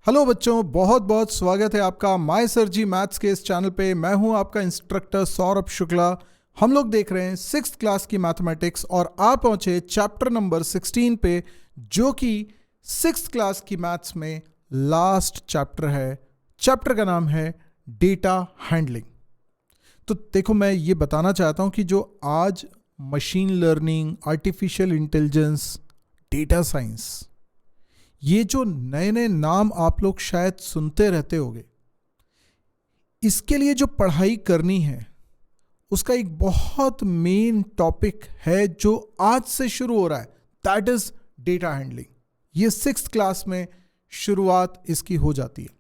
Hello बच्चों, बहुत बहुत स्वागत है आपका माय सर जी मैथ्स के इस चैनल पे। मैं हूं आपका इंस्ट्रक्टर सौरभ शुक्ला। हम लोग देख रहे हैं 6th क्लास की मैथमेटिक्स और आप पहुंचे चैप्टर नंबर 16 पे, जो कि 6th क्लास की मैथ्स में लास्ट चैप्टर है। चैप्टर का नाम है डेटा हैंडलिंग। तो देखो, मैं ये बताना चाहता हूं कि जो आज machine learning, artificial intelligence, data science, ये जो नए नए नाम आप लोग शायद सुनते रहते होंगे, इसके लिए जो पढ़ाई करनी है उसका एक बहुत मेन टॉपिक है जो आज से शुरू हो रहा है, दैट इज डेटा हैंडलिंग। ये 6th क्लास में शुरुआत इसकी हो जाती है।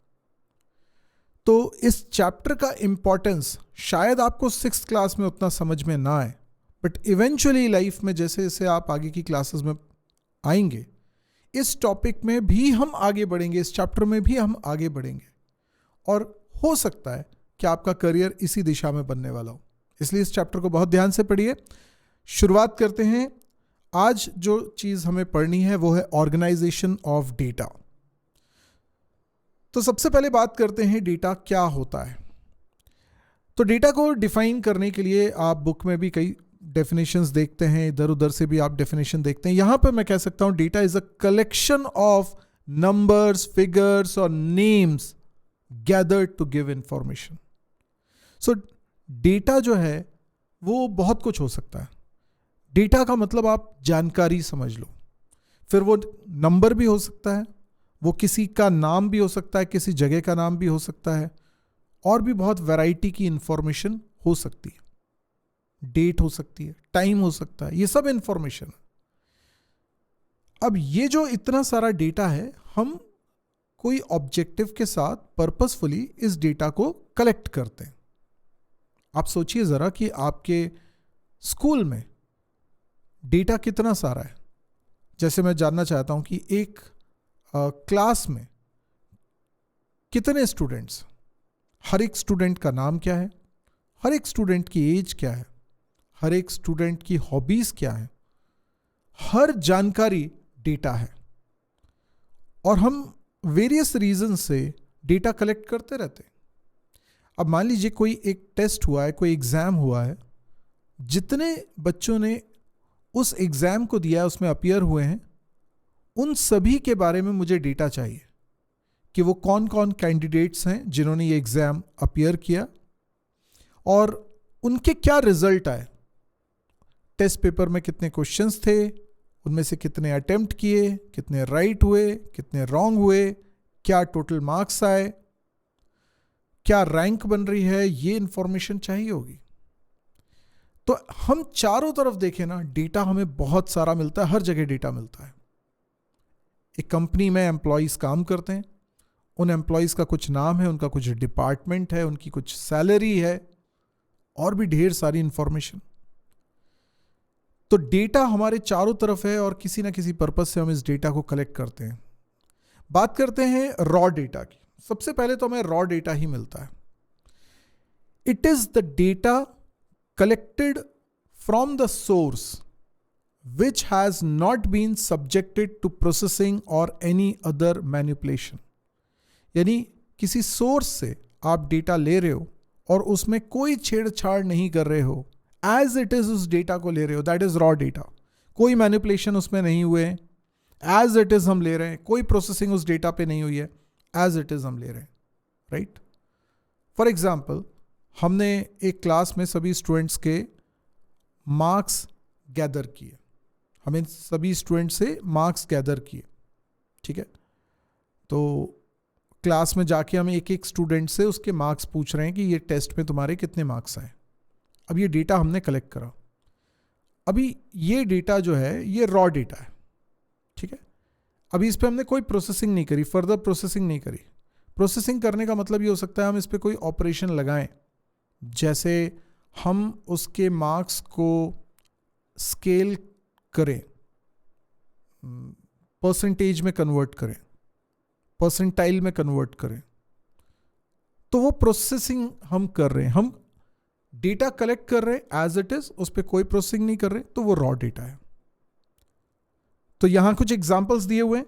तो इस चैप्टर का इंपॉर्टेंस शायद आपको 6th क्लास में उतना समझ में ना आए, बट इवेंचुअली लाइफ में जैसे जैसे आप आगे की क्लासेस में आएंगे, इस टॉपिक में भी हम आगे बढ़ेंगे, इस चैप्टर में भी हम आगे बढ़ेंगे, और हो सकता है कि आपका करियर इसी दिशा में बनने वाला हो। इसलिए इस चैप्टर को बहुत ध्यान से पढ़िए। शुरुआत करते हैं। आज जो चीज़ हमें पढ़नी है वो है ऑर्गेनाइजेशन ऑफ डेटा। तो सबसे पहले बात करते हैं डेटा क्या होता है। तो डेटा को डिफाइन करने के लिए आप बुक में भी कई डेफिनेशंस देखते हैं, इधर उधर से भी आप डेफिनेशन देखते हैं। यहां पर मैं कह सकता हूं data is a collection of numbers, figures और names gathered to give information. So data जो है वो बहुत कुछ हो सकता है। डेटा का मतलब आप जानकारी समझ लो, फिर वो नंबर भी हो सकता है, वो किसी का नाम भी हो सकता है, किसी जगह का नाम भी हो सकता है, और भी बहुत वैरायटी की इंफॉर्मेशन हो सकती है। डेट हो सकती है, टाइम हो सकता है, ये सब इंफॉर्मेशन। अब ये जो इतना सारा डेटा है, हम कोई ऑब्जेक्टिव के साथ पर्पसफुली इस डेटा को कलेक्ट करते हैं। आप सोचिए जरा कि आपके स्कूल में डेटा कितना सारा है। जैसे मैं जानना चाहता हूं कि एक क्लास में कितने स्टूडेंट्स, हर एक स्टूडेंट का नाम क्या है, हर एक स्टूडेंट की एज क्या है, हर एक स्टूडेंट की हॉबीज क्या है, हर जानकारी डेटा है। और हम वेरियस रीजन से डेटा कलेक्ट करते रहते हैं। अब मान लीजिए कोई एक टेस्ट हुआ है, कोई एग्जाम हुआ है, जितने बच्चों ने उस एग्जाम को दिया है, उसमें अपीयर हुए हैं, उन सभी के बारे में मुझे डेटा चाहिए कि वो कौन कौन कैंडिडेट्स हैं जिन्होंने ये एग्जाम अपीयर किया और उनके क्या रिजल्ट आए। टेस्ट पेपर में कितने क्वेश्चंस थे, उनमें से कितने अटेम्प्ट किए, कितने राइट हुए, कितने रॉन्ग हुए, क्या टोटल मार्क्स आए, क्या रैंक बन रही है, ये इंफॉर्मेशन चाहिए होगी। तो हम चारों तरफ देखें ना, डेटा हमें बहुत सारा मिलता है, हर जगह डेटा मिलता है। एक कंपनी में एम्प्लॉयज काम करते हैं, उन एम्प्लॉयज का कुछ नाम है, उनका कुछ डिपार्टमेंट है, उनकी कुछ सैलरी है, और भी ढेर सारी इंफॉर्मेशन। तो डेटा हमारे चारों तरफ है और किसी ना किसी पर्पस से हम इस डेटा को कलेक्ट करते हैं। बात करते हैं रॉ डेटा की। सबसे पहले तो हमें रॉ डेटा ही मिलता है। It is the data collected from the source which has not been subjected to processing और एनी अदर मैनिपुलेशन। यानी किसी सोर्स से आप डेटा ले रहे हो और उसमें कोई छेड़छाड़ नहीं कर रहे हो, एज इट इज उस डेटा को ले रहे हो, दैट इज रॉ डेटा। कोई मैनिपुलेशन उसमें नहीं हुए, एज इट इज हम ले रहे हैं, कोई प्रोसेसिंग उस डेटा पे नहीं हुई है, एज इट इज हम ले रहे हैं, राइट। फॉर एग्जाम्पल, हमने एक क्लास में सभी स्टूडेंट्स के मार्क्स गैदर किए, हमें सभी स्टूडेंट से मार्क्स गैदर किए, ठीक है। तो क्लास में जाके हम एक एक स्टूडेंट से उसके मार्क्स पूछ रहे हैं कि ये टेस्ट में तुम्हारे कितने मार्क्स आए। अब ये डेटा हमने कलेक्ट करा। अभी ये डेटा जो है ये रॉ डेटा है, ठीक है। अभी इस पे हमने कोई प्रोसेसिंग नहीं करी, फर्दर प्रोसेसिंग नहीं करी। प्रोसेसिंग करने का मतलब ये हो सकता है हम इस पे कोई ऑपरेशन लगाएं, जैसे हम उसके मार्क्स को स्केल करें, परसेंटेज में कन्वर्ट करें, परसेंटाइल में कन्वर्ट करें। तो वो प्रोसेसिंग हम कर रहे हैं, हम डेटा कलेक्ट कर रहे हैं एज इट इज, उस पर कोई प्रोसेसिंग नहीं कर रहे, तो वो रॉ डेटा है। तो यहां कुछ एग्जांपल्स दिए हुए हैं।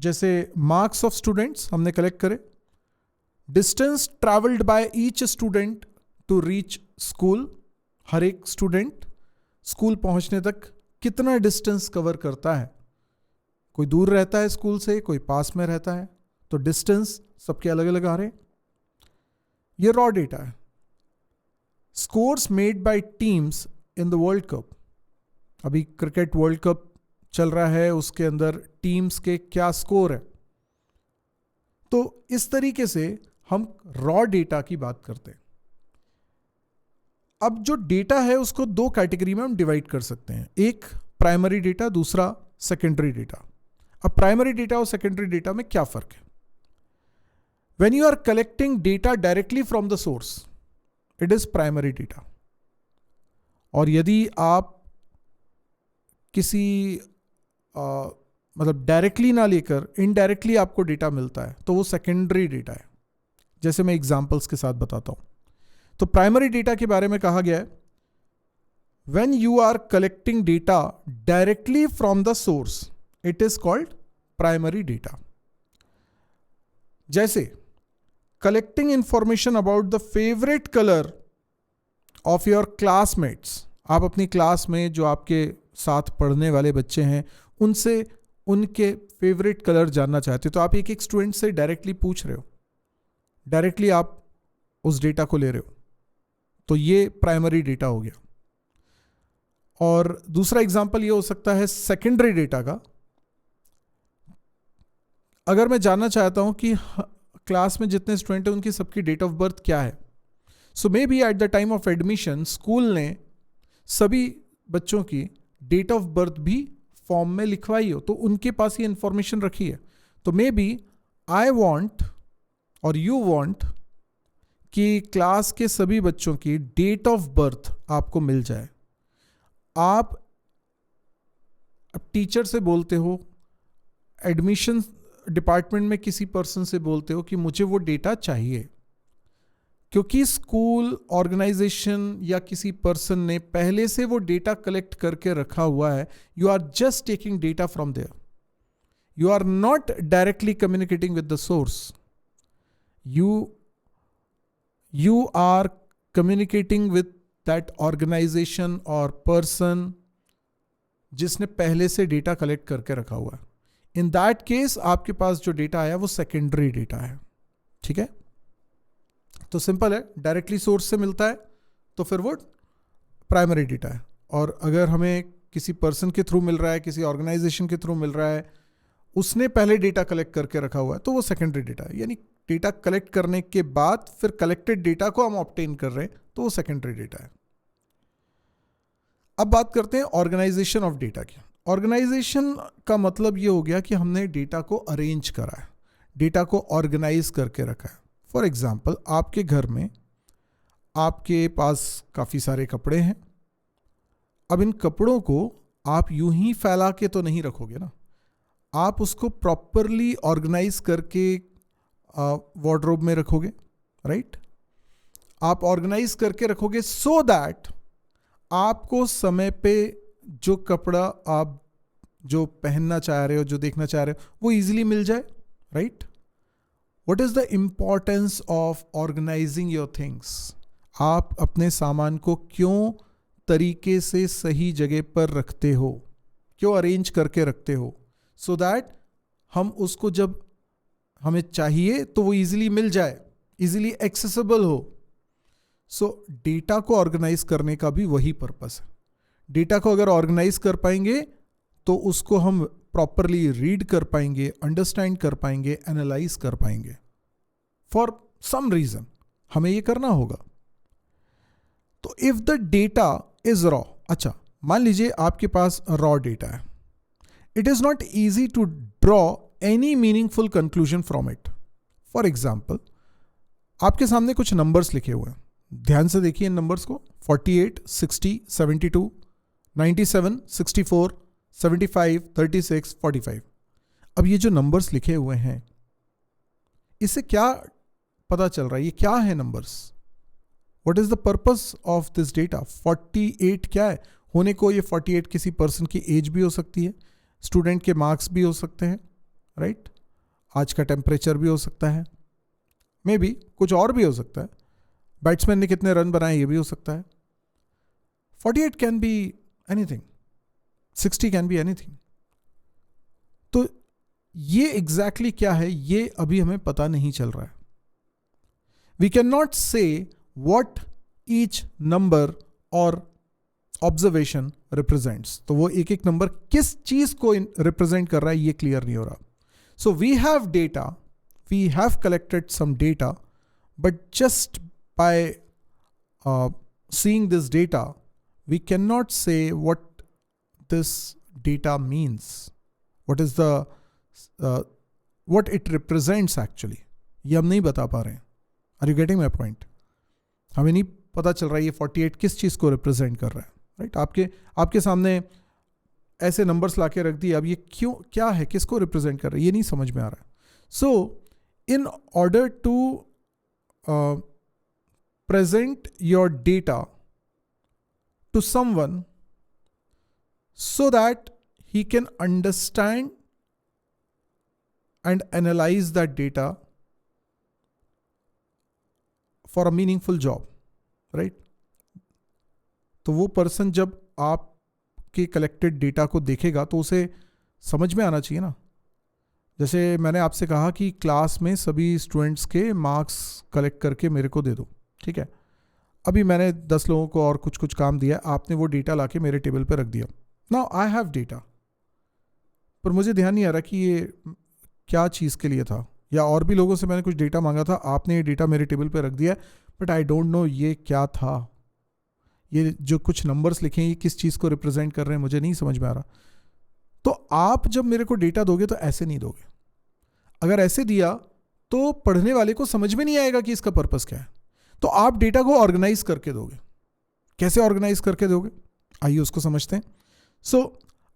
जैसे मार्क्स ऑफ स्टूडेंट्स हमने कलेक्ट करे, distance travelled by each student to reach school, हर एक स्टूडेंट स्कूल पहुंचने तक कितना डिस्टेंस कवर करता है, कोई दूर रहता है स्कूल से, कोई पास में रहता है, तो डिस्टेंस सबके अलग अलग आ रहे हैं। ये रॉ डेटा है। Scores made by teams in the world cup, अभी क्रिकेट वर्ल्ड कप चल रहा है, उसके अंदर टीम्स के क्या स्कोर है। तो इस तरीके से हम रॉ डेटा की बात करते हैं। अब जो डेटा है उसको दो कैटेगरी में हम डिवाइड कर सकते हैं, एक प्राइमरी डेटा, दूसरा सेकेंडरी डेटा। अब प्राइमरी डेटा और सेकेंडरी डेटा में क्या फर्क है? When you are collecting data directly from the source, it is primary data. और यदि आप किसी मतलब डायरेक्टली ना लेकर इनडायरेक्टली आपको डेटा मिलता है तो वो सेकेंडरी डेटा है। जैसे मैं एग्जांपल्स के साथ बताता हूं। तो प्राइमरी डेटा के बारे में कहा गया है, when you are collecting data directly from the source, it is called primary data. जैसे collecting information about the favourite colour of your classmates, आप अपनी क्लास में जो आपके साथ पढ़ने वाले बच्चे हैं उनसे उनके फेवरेट कलर जानना चाहते हो, तो आप एक एक स्टूडेंट से डायरेक्टली पूछ रहे हो, डायरेक्टली आप उस डेटा को ले रहे हो, तो ये प्राइमरी डेटा हो गया। और दूसरा एग्जांपल ये हो सकता है सेकेंडरी डेटा का। अगर मैं जानना चाहता हूं कि क्लास में जितने स्टूडेंट हैं उनकी सबकी डेट ऑफ बर्थ क्या है, so maybe at the time of admission school ने सभी बच्चों की डेट ऑफ बर्थ भी फॉर्म में लिखवाई हो, तो उनके पास ये इंफॉर्मेशन रखी है। तो मे बी आई वॉन्ट और यू वॉन्ट कि क्लास के सभी बच्चों की डेट ऑफ बर्थ आपको मिल जाए। आप अब टीचर से बोलते हो, एडमिशन डिपार्टमेंट में किसी पर्सन से बोलते हो कि मुझे वो डेटा चाहिए, क्योंकि स्कूल ऑर्गेनाइजेशन या किसी पर्सन ने पहले से वो डेटा कलेक्ट करके रखा हुआ है। You are just taking data from there, you are not directly communicating with the source, you are communicating with that organization और person जिसने पहले से डेटा कलेक्ट करके रखा हुआ है। इन दैट केस आपके पास जो डेटा आया वो सेकेंडरी डेटा है। ठीक है, तो सिंपल है, डायरेक्टली सोर्स से मिलता है तो फिर वो प्राइमरी डेटा है, और अगर हमें किसी पर्सन के थ्रू मिल रहा है, किसी ऑर्गेनाइजेशन के थ्रू मिल रहा है, उसने पहले डेटा कलेक्ट करके रखा हुआ है, तो वो सेकेंडरी डेटा है। यानी डेटा कलेक्ट करने के बाद फिर कलेक्टेड डेटा को हम ऑब्टेन कर रहे हैं, तो वो सेकेंडरी डेटा है। अब बात करते हैं ऑर्गेनाइजेशन ऑफ डेटा की। ऑर्गेनाइजेशन का मतलब ये हो गया कि हमने डेटा को अरेंज करा है, डेटा को ऑर्गेनाइज करके रखा है। फॉर एग्जाम्पल, आपके घर में आपके पास काफ़ी सारे कपड़े हैं। अब इन कपड़ों को आप यूं ही फैला के तो नहीं रखोगे ना, आप उसको प्रॉपरली ऑर्गेनाइज करके वार्डरोब में रखोगे, राइट? आप ऑर्गेनाइज करके रखोगे सो दैट आपको समय पे जो कपड़ा आप जो पहनना चाह रहे हो, जो देखना चाह रहे हो, वो इजीली मिल जाए, right? What is the importance of organising your things? आप अपने सामान को क्यों तरीके से सही जगह पर रखते हो, क्यों अरेंज करके रखते हो? सो दैट हम उसको जब हमें चाहिए तो वो इजीली मिल जाए, इजीली एक्सेसिबल हो। सो डेटा को ऑर्गेनाइज करने का भी वही पर्पस है। डेटा को अगर ऑर्गेनाइज कर पाएंगे तो उसको हम प्रॉपरली रीड कर पाएंगे, अंडरस्टैंड कर पाएंगे, एनालाइज कर पाएंगे। फॉर सम रीजन हमें ये करना होगा। तो if the data is raw, अच्छा मान लीजिए आपके पास रॉ डेटा है, it is not easy to draw any meaningful conclusion from it. For example, आपके सामने कुछ नंबर्स लिखे हुए हैं, ध्यान से देखिए इन नंबर्स को, 48, 60, 72, 97, 64, 75, 36, 45। अब ये जो नंबर्स लिखे हुए हैं, इससे क्या पता चल रहा है? ये क्या है numbers? What is the purpose of this data? 48 क्या है? होने को ये 48 किसी पर्सन की एज भी हो सकती है, स्टूडेंट के मार्क्स भी हो सकते हैं, राइट? आज का टेम्परेचर भी हो सकता है, मे बी कुछ और भी हो सकता है, बैट्समैन ने कितने रन बनाए ये भी हो सकता है। 48 can be anything, 60 can be anything. तो ये एग्जैक्टली क्या है ये अभी हमें पता नहीं चल रहा है। वी कैन नॉट से व्हाट ईच नंबर और ऑब्जर्वेशन रिप्रेजेंट्स। तो वो एक एक नंबर किस चीज को रिप्रेजेंट कर रहा है ये क्लियर नहीं हो रहा। So we have data, we have collected some data, but just by seeing this data, we cannot say what this data means, what is the what it represents actually. ये हम नहीं बता पा रहे हैं। Are you getting my point? हमें नहीं पता चल रहा है ये 48 किस चीज़ को रिप्रेजेंट कर रहा है, राइट? आपके सामने ऐसे नंबर्स ला के रख दिए, अब ये क्यों, क्या है, किसको रिप्रेजेंट कर रहा है ये नहीं समझ में आ रहा है। So in order to present your data to someone so that he can understand and analyze that data for a meaningful job, right? तो वो पर्सन जब आपके कलेक्टेड डेटा को देखेगा तो उसे समझ में आना चाहिए ना। जैसे मैंने आपसे कहा कि क्लास में सभी स्टूडेंट्स के मार्क्स कलेक्ट करके मेरे को दे दो, ठीक है? अभी मैंने 10 लोगों को और कुछ कुछ काम दिया, आपने वो डेटा लाके मेरे टेबल पे रख दिया। नाउ आई हैव डेटा, पर मुझे ध्यान नहीं आ रहा कि ये क्या चीज़ के लिए था, या और भी लोगों से मैंने कुछ डेटा मांगा था, आपने ये डेटा मेरे टेबल पे रख दिया, बट आई डोंट नो ये क्या था, ये जो कुछ नंबर्स लिखे हैं ये किस चीज़ को रिप्रेजेंट कर रहे हैं, मुझे नहीं समझ में आ रहा। तो आप जब मेरे को डेटा दोगे तो ऐसे नहीं दोगे। अगर ऐसे दिया तो पढ़ने वाले को समझ में नहीं आएगा कि इसका पर्पस क्या है। तो आप डेटा को ऑर्गेनाइज करके दोगे। कैसे ऑर्गेनाइज करके दोगे, आइए उसको समझते हैं। So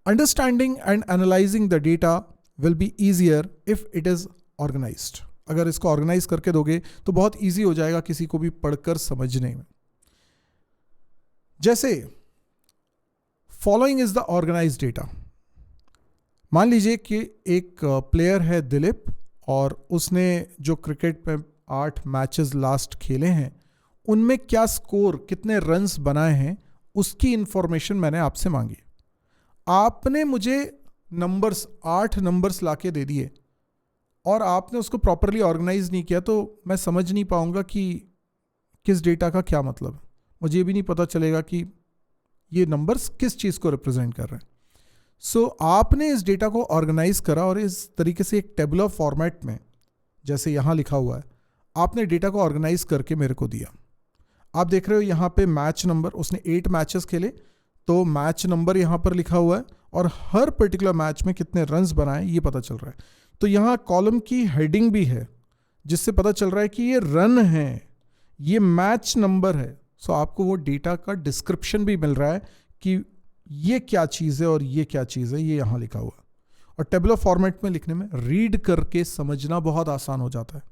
understanding and analysing the data will be easier if it is organised. अगर इसको ऑर्गेनाइज करके दोगे तो बहुत ईजी हो जाएगा किसी को भी पढ़कर समझने में। जैसे following is the organised data. मान लीजिए कि एक प्लेयर है दिलीप, और उसने जो क्रिकेट में 8 मैचेस लास्ट खेले हैं उनमें क्या स्कोर, कितने रन्स बनाए हैं, उसकी इंफॉर्मेशन मैंने आपसे मांगी। आपने मुझे नंबर्स 8 नंबर्स लाके दे दिए और आपने उसको प्रॉपरली ऑर्गेनाइज नहीं किया, तो मैं समझ नहीं पाऊंगा कि किस डेटा का क्या मतलब है। मुझे ये भी नहीं पता चलेगा कि ये नंबर्स किस चीज़ को रिप्रेजेंट कर रहे हैं। सो आपने इस डेटा को ऑर्गेनाइज करा और इस तरीके से एक टेबुलर फॉर्मेट में, जैसे यहाँ लिखा हुआ है, आपने डेटा को ऑर्गेनाइज करके मेरे को दिया। आप देख रहे हो यहाँ पे मैच नंबर, उसने 8 मैचेस खेले तो मैच नंबर यहाँ पर लिखा हुआ है और हर पर्टिकुलर मैच में कितने रन्स बनाए ये पता चल रहा है। तो यहाँ कॉलम की हेडिंग भी है जिससे पता चल रहा है कि ये रन है, ये मैच नंबर है। सो आपको वो डेटा का डिस्क्रिप्शन भी मिल रहा है कि ये क्या चीज़ है और ये क्या चीज़ है, ये यहाँ लिखा हुआ है। और टेबुलर फॉर्मेट में लिखने में रीड करके समझना बहुत आसान हो जाता है।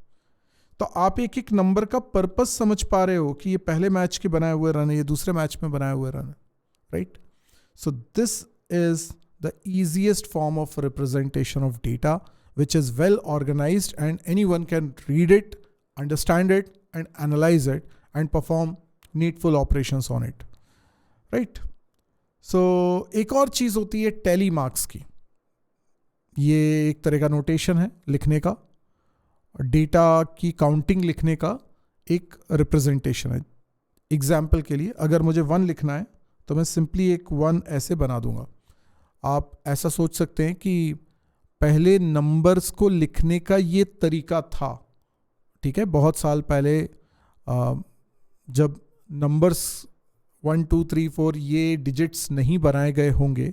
तो आप एक एक नंबर का पर्पस समझ पा रहे हो कि ये पहले मैच के बनाए हुए रन है, ये दूसरे मैच में बनाए हुए रन है, right? So this is the easiest form of representation of data which is well organized and anyone can read it, understand it and analyze it and perform needful operations on it, right? So एक और चीज़ होती है tally marks की। ये एक तरह का notation है लिखने का, डेटा की काउंटिंग लिखने का एक रिप्रेजेंटेशन है। एग्जाम्पल के लिए अगर मुझे 1 लिखना है तो मैं सिंपली एक 1 ऐसे बना दूंगा। आप ऐसा सोच सकते हैं कि पहले नंबर्स को लिखने का ये तरीका था, ठीक है? बहुत साल पहले जब नंबर्स 1 2 3 4 ये डिजिट्स नहीं बनाए गए होंगे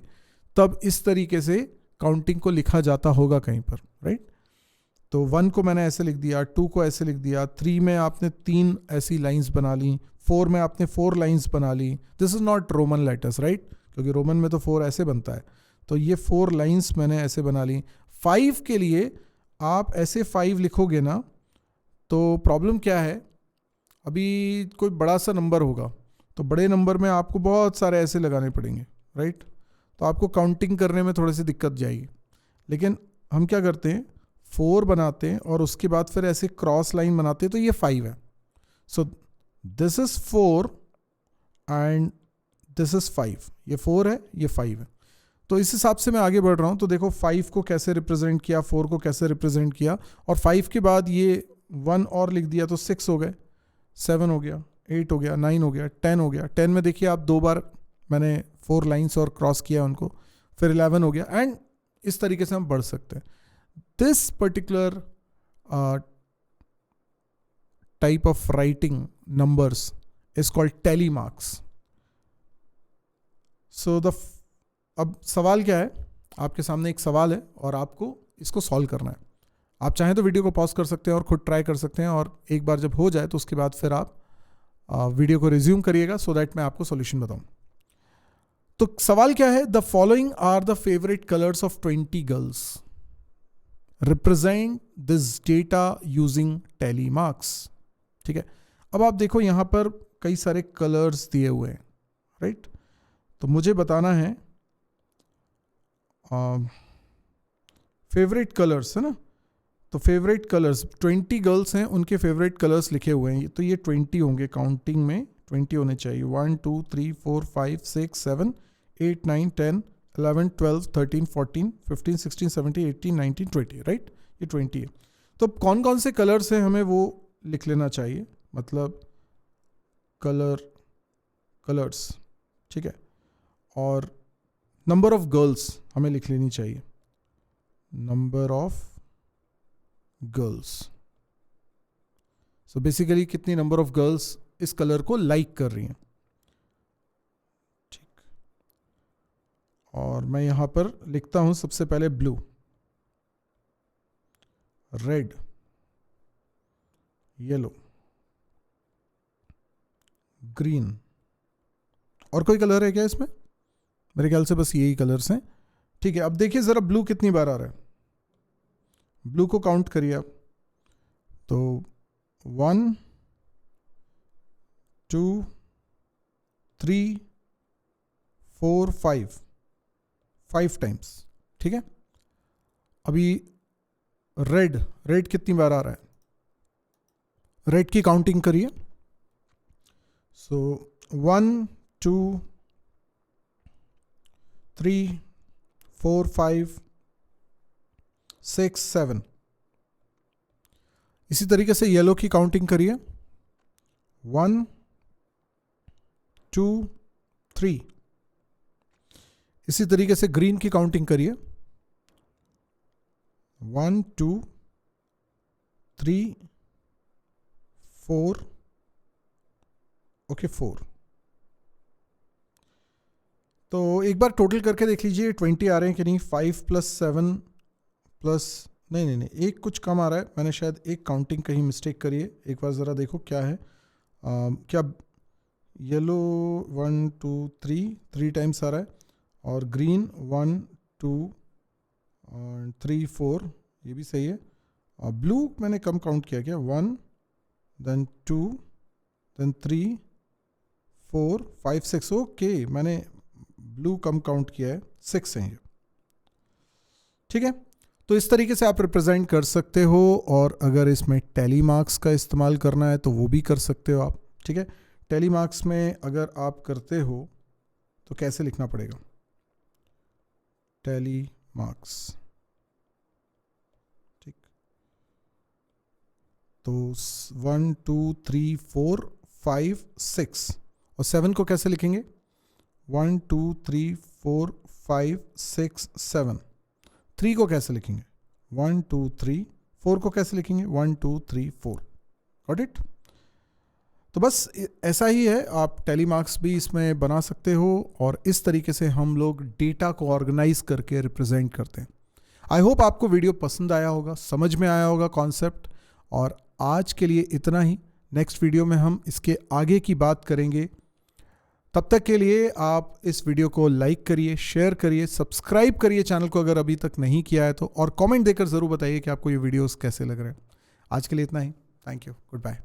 तब इस तरीके से काउंटिंग को लिखा जाता होगा कहीं पर, राइट? तो 1 को मैंने ऐसे लिख दिया, 2 को ऐसे लिख दिया, 3 में आपने 3 ऐसी लाइंस बना ली, 4 में आपने 4 लाइंस बना ली। This is not Roman letters, right? क्योंकि रोमन में तो 4 ऐसे बनता है, तो ये 4 लाइंस मैंने ऐसे बना ली। 5 के लिए आप ऐसे 5 लिखोगे ना तो प्रॉब्लम क्या है, अभी कोई बड़ा सा नंबर होगा तो बड़े नंबर में आपको बहुत सारे ऐसे लगाने पड़ेंगे, राइट? तो आपको काउंटिंग करने में थोड़ी सी दिक्कत जाएगी। लेकिन हम क्या करते हैं, 4 बनाते हैं और उसके बाद फिर ऐसे क्रॉस लाइन बनाते हैं तो ये 5 है. So this is 4 and this is 5. ये 4 है, ये 5 है. तो इस हिसाब से मैं आगे बढ़ रहा हूं. तो देखो 5 को कैसे रिप्रेजेंट किया, 4 को कैसे रिप्रेजेंट किया, और 5 के बाद ये 1 और लिख दिया तो 6 हो गए, 7 हो गया, 8 हो गया, 9 हो गया, 10 हो गया. 10 में देखिए आप 2 बार मैंने 4 लाइन्स और क्रॉस किया उनको, फिर 11 हो गया. एंड इस तरीके से हम बढ़ सकते हैं. This particular type of writing numbers is called tally marks. So अब सवाल क्या है, आपके सामने एक सवाल है और आपको इसको सॉल्व करना है. आप चाहें तो वीडियो को पॉज कर सकते हैं और खुद ट्राई कर सकते हैं, और एक बार जब हो जाए तो उसके बाद फिर आप वीडियो को रिज्यूम करिएगा सो दैट मैं आपको सॉल्यूशन बताऊं. तो सवाल क्या है, the following are the favourite colours of 20 girls, represent this data using tally marks. ठीक है, अब आप देखो यहां पर कई सारे कलर्स दिए हुए हैं, राइट. तो मुझे बताना है फेवरेट कलर्स, है ना. तो फेवरेट कलर्स 20 गर्ल्स हैं, उनके फेवरेट कलर्स लिखे हुए हैं. तो ये 20 होंगे, काउंटिंग में 20 होने चाहिए. 1 2 3 4 5 6 7 8 9 10 11 12 13 14 15 16 17 18 19 20, राइट. ये 20 है. तो कौन कौन से कलर्स हैं हमें वो लिख लेना चाहिए, मतलब कलर्स. ठीक है, और नंबर ऑफ गर्ल्स हमें लिख लेनी चाहिए, number of girls. So basically कितनी नंबर ऑफ गर्ल्स इस कलर को लाइक कर रही हैं. ठीक, और मैं यहां पर लिखता हूं सबसे पहले ब्लू, रेड, येलो, ग्रीन. और कोई कलर है क्या इसमें? मेरे ख्याल से बस यही कलर्स हैं. ठीक है, अब देखिए जरा ब्लू कितनी बार आ रहा है. ब्लू को काउंट करिए आप. तो 1 2 3 4 5 टाइम्स. ठीक है, अभी रेड कितनी बार आ रहा है, रेड की काउंटिंग करिए. सो 1 2 3 4 5 6 7. इसी तरीके से येलो की काउंटिंग करिए. 1 2 3. इसी तरीके से ग्रीन की काउंटिंग करिए. 1 2 3 4. ओके, 4. तो एक बार टोटल करके देख लीजिए 20 आ रहे हैं कि नहीं. 5 + 7 प्लस नहीं, एक कुछ कम आ रहा है. मैंने शायद एक काउंटिंग कहीं मिस्टेक करी है. एक बार ज़रा देखो क्या है. क्या येलो 1 2 3 टाइम्स आ रहा है, और ग्रीन 1 2 3 4, ये भी सही है. और ब्लू मैंने कम काउंट किया क्या, 1 then 2 then 3 4 5 6. ओके, मैंने ब्लू कम काउंट किया है, 6 है ये. ठीक है, तो इस तरीके से आप रिप्रेजेंट कर सकते हो, और अगर इसमें टैली मार्क्स का इस्तेमाल करना है तो वो भी कर सकते हो आप. ठीक है, टैली मार्क्स में अगर आप करते हो तो कैसे लिखना पड़ेगा, टैली मार्क्स. ठीक, तो 1 2 3 4 5 6, और 7 को कैसे लिखेंगे, 1 2 3 4 5 6 7. 3 को कैसे लिखेंगे, 1 2 3. 4 को कैसे लिखेंगे, 1 2 3 4. Got it. तो बस ऐसा ही है, आप टैली मार्क्स भी इसमें बना सकते हो, और इस तरीके से हम लोग डेटा को ऑर्गेनाइज करके रिप्रेजेंट करते हैं. आई होप आपको वीडियो पसंद आया होगा, समझ में आया होगा कॉन्सेप्ट. और आज के लिए इतना ही. नेक्स्ट वीडियो में हम इसके आगे की बात करेंगे. तब तक के लिए आप इस वीडियो को लाइक करिए, शेयर करिए, सब्सक्राइब करिए चैनल को अगर अभी तक नहीं किया है तो, और कमेंट देकर ज़रूर बताइए कि आपको ये वीडियोस कैसे लग रहे हैं. आज के लिए इतना ही. Thank you. Good bye.